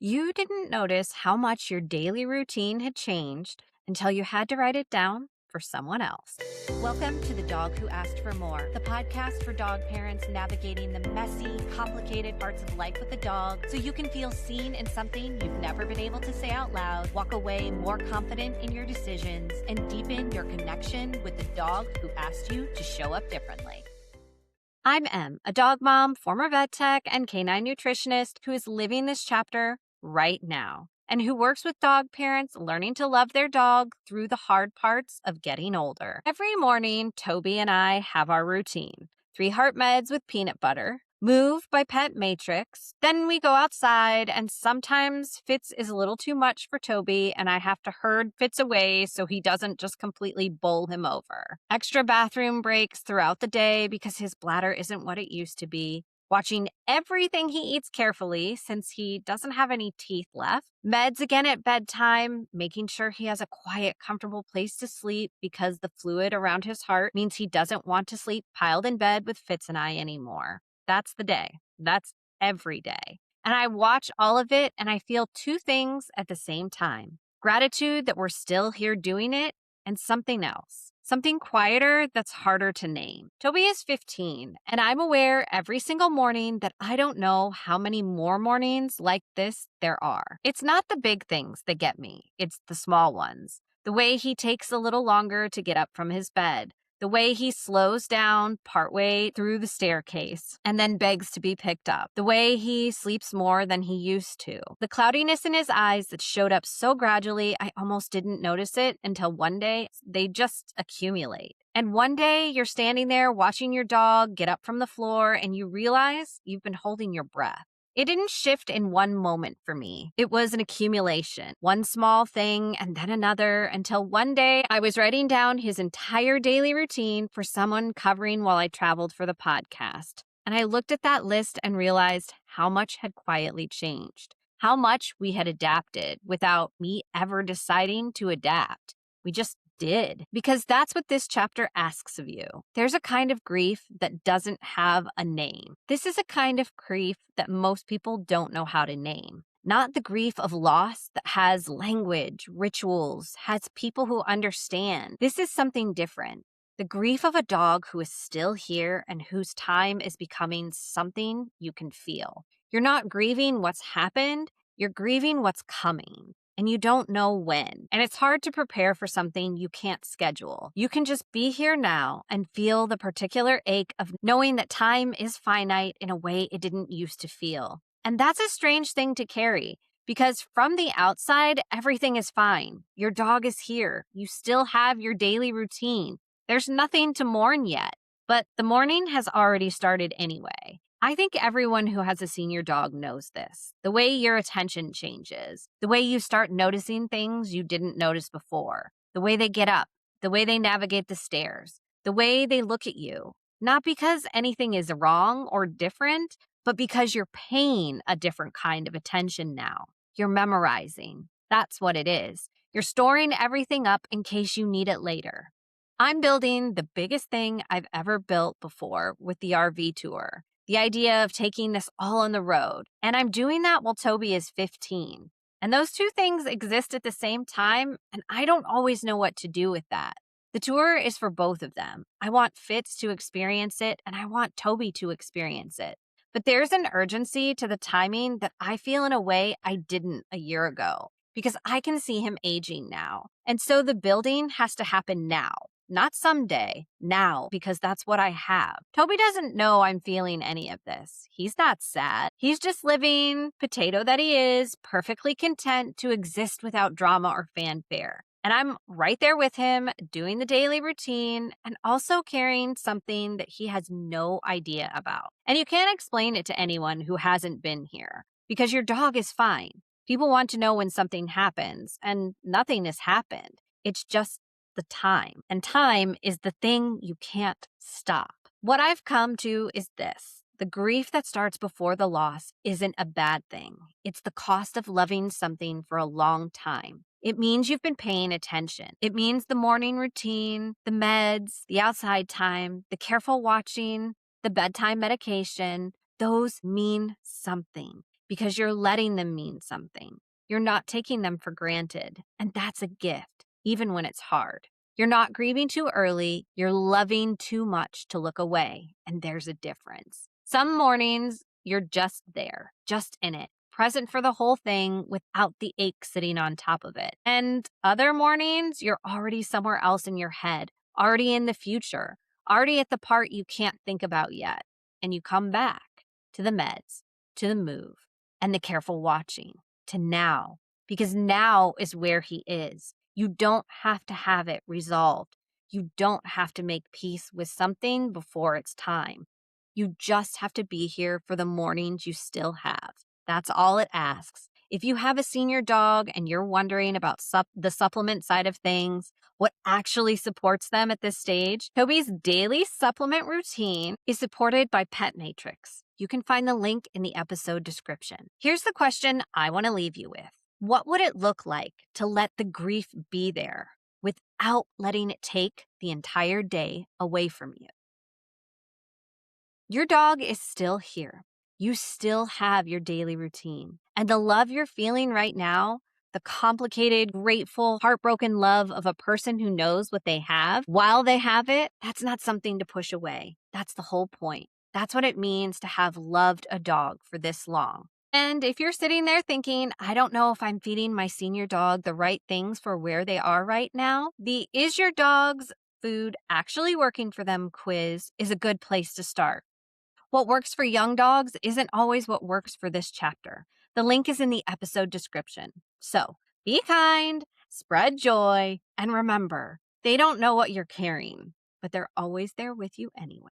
You didn't notice how much your daily routine had changed until you had to write it down for someone else. Welcome to The Dog Who Asked for More, the podcast for dog parents navigating the messy, complicated parts of life with a dog so you can feel seen in something you've never been able to say out loud, walk away more confident in your decisions, and deepen your connection with the dog who asked you to show up differently. I'm Em, a dog mom, former vet tech, and canine nutritionist who is living this chapter right now and who works with dog parents learning to love their dog through the hard parts of getting older. Every morning, Toby and I have our routine: 3 heart meds with peanut butter, Move by Pet Matrix. Then we go outside, and sometimes Fitz is a little too much for Toby, and I have to herd Fitz away so he doesn't just completely bowl him over. Extra bathroom breaks throughout the day because his bladder isn't what it used to be. Watching everything he eats carefully since he doesn't have any teeth left. Meds again at bedtime, making sure he has a quiet, comfortable place to sleep because the fluid around his heart means he doesn't want to sleep piled in bed with Fitz and I anymore. That's the day. That's every day. And I watch all of it and I feel 2 things at the same time: gratitude that we're still here doing it, and something else. Something quieter that's harder to name. Toby is 15, and I'm aware every single morning that I don't know how many more mornings like this there are. It's not the big things that get me, it's the small ones. The way he takes a little longer to get up from his bed. The way he slows down partway through the staircase and then begs to be picked up. The way he sleeps more than he used to. The cloudiness in his eyes that showed up so gradually I almost didn't notice it until one day they just accumulate. And one day you're standing there watching your dog get up from the floor and you realize you've been holding your breath. It didn't shift in one moment for me. It was an accumulation, one small thing and then another, until one day I was writing down his entire daily routine for someone covering while I traveled for the podcast. And I looked at that list and realized how much had quietly changed, how much we had adapted without me ever deciding to adapt. We just did, because that's what this chapter asks of you. There's a kind of grief that doesn't have a name. This is a kind of grief that most people don't know how to name. Not the grief of loss that has language, rituals, has people who understand. This is something different. The grief of a dog who is still here and whose time is becoming something you can feel. You're not grieving what's happened, you're grieving what's coming. And you don't know when. And it's hard to prepare for something you can't schedule. You can just be here now and feel the particular ache of knowing that time is finite in a way it didn't used to feel. And that's a strange thing to carry, because from the outside, everything is fine. Your dog is here. You still have your daily routine. There's nothing to mourn yet. But the mourning has already started anyway. I think everyone who has a senior dog knows this. The way your attention changes, the way you start noticing things you didn't notice before, the way they get up, the way they navigate the stairs, the way they look at you. Not because anything is wrong or different, but because you're paying a different kind of attention now. You're memorizing. That's what it is. You're storing everything up in case you need it later. I'm building the biggest thing I've ever built before with the RV tour. The idea of taking this all on the road. And I'm doing that while Toby is 15. And those 2 things exist at the same time, and I don't always know what to do with that. The tour is for both of them. I want Fitz to experience it, and I want Toby to experience it. But there's an urgency to the timing that I feel in a way I didn't a year ago, because I can see him aging now. And so the building has to happen now. Not someday, now, because that's what I have. Toby doesn't know I'm feeling any of this. He's not sad. He's just living, potato that he is, perfectly content to exist without drama or fanfare. And I'm right there with him, doing the daily routine and also carrying something that he has no idea about. And you can't explain it to anyone who hasn't been here, because your dog is fine. People want to know when something happens, and nothing has happened. It's just the time. And time is the thing you can't stop. What I've come to is this: the grief that starts before the loss isn't a bad thing. It's the cost of loving something for a long time. It means you've been paying attention. It means the morning routine, the meds, the outside time, the careful watching, the bedtime medication, those mean something. because you're letting them mean something. You're not taking them for granted, and that's a gift, even when it's hard. You're not grieving too early, you're loving too much to look away, and there's a difference. Some mornings, you're just there, just in it, present for the whole thing without the ache sitting on top of it. And other mornings, you're already somewhere else in your head, already in the future, already at the part you can't think about yet. And you come back to the meds, to the move, and the careful watching, to now, because now is where he is. You don't have to have it resolved. You don't have to make peace with something before it's time. You just have to be here for the mornings you still have. That's all it asks. If you have a senior dog and you're wondering about the supplement side of things, what actually supports them at this stage, Toby's daily supplement routine is supported by Pet Matrix. You can find the link in the episode description. Here's the question I want to leave you with. What would it look like to let the grief be there without letting it take the entire day away from you? Your dog is still here. You still have your daily routine. And the love you're feeling right now, the complicated, grateful, heartbroken love of a person who knows what they have while they have it, that's not something to push away. That's the whole point. That's what it means to have loved a dog for this long. And if you're sitting there thinking, I don't know if I'm feeding my senior dog the right things for where they are right now, the Is Your Dog's Food Actually Working for Them quiz is a good place to start. What works for young dogs isn't always what works for this chapter. The link is in the episode description. So be kind, spread joy, and remember, they don't know what you're carrying, but they're always there with you anyway.